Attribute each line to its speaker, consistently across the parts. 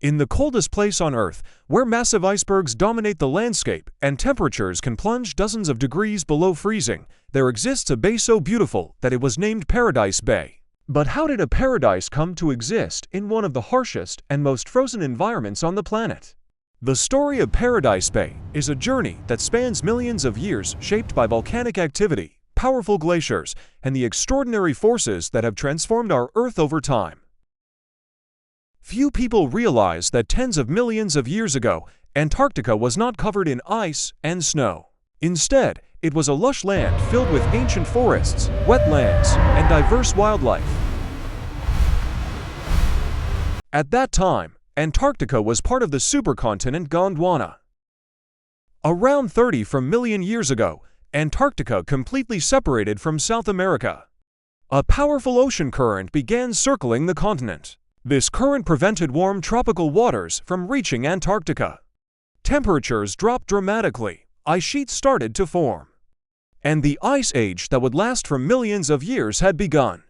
Speaker 1: In the coldest place on Earth, where massive icebergs dominate the landscape and temperatures can plunge dozens of degrees below freezing, there exists a bay so beautiful that it was named Paradise Bay. But how did a paradise come to exist in one of the harshest and most frozen environments on the planet? The story of Paradise Bay is a journey that spans millions of years, shaped by volcanic activity, powerful glaciers, and the extraordinary forces that have transformed our Earth over time. Few people realize that tens of millions of years ago, Antarctica was not covered in ice and snow. Instead, it was a lush land filled with ancient forests, wetlands, and diverse wildlife. At that time, Antarctica was part of the supercontinent Gondwana. Around 30 million years ago, Antarctica completely separated from South America. A powerful ocean current began circling the continent. This current prevented warm tropical waters from reaching Antarctica. Temperatures dropped dramatically, ice sheets started to form, and the ice age that would last for millions of years had begun.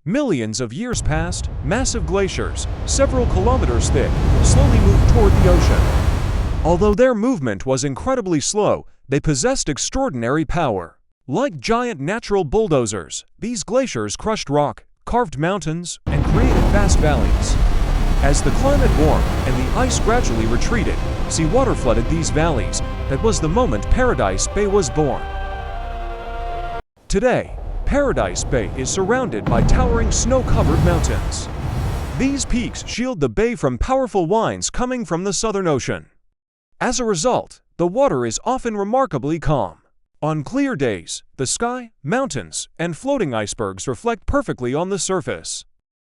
Speaker 1: Millions of years passed, massive glaciers, several kilometers thick, slowly moved toward the ocean. Although their movement was incredibly slow, they possessed extraordinary power. Like giant natural bulldozers, these glaciers crushed rock, carved mountains, and created vast valleys. As the climate warmed and the ice gradually retreated, seawater flooded these valleys. That was the moment Paradise Bay was born. Today, Paradise Bay is surrounded by towering snow-covered mountains. These peaks shield the bay from powerful winds coming from the Southern Ocean. As a result, the water is often remarkably calm. On clear days, the sky, mountains, and floating icebergs reflect perfectly on the surface.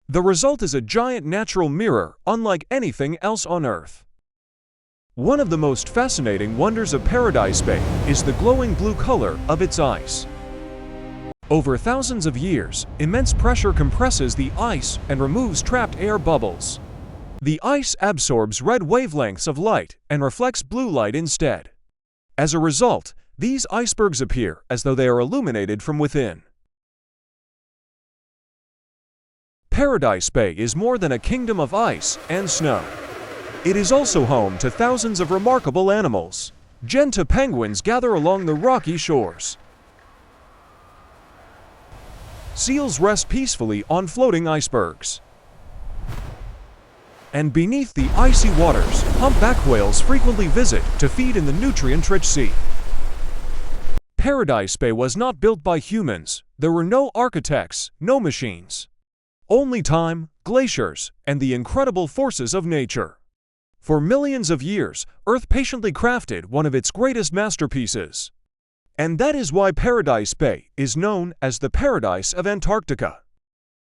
Speaker 1: The result is a giant natural mirror unlike anything else on Earth. One of the most fascinating wonders of Paradise Bay is the glowing blue color of its ice. Over thousands of years, immense pressure compresses the ice and removes trapped air bubbles. The ice absorbs red wavelengths of light and reflects blue light instead. As a result, these icebergs appear as though they are illuminated from within. Paradise Bay is more than a kingdom of ice and snow. It is also home to thousands of remarkable animals. Genta penguins gather along the rocky shores. Seals rest peacefully on floating icebergs. And beneath the icy waters, humpback whales frequently visit to feed in the nutrient-rich sea. Paradise Bay was not built by humans. There were no architects, no machines. Only time, glaciers, and the incredible forces of nature. For millions of years, Earth patiently crafted one of its greatest masterpieces. And that is why Paradise Bay is known as the Paradise of Antarctica.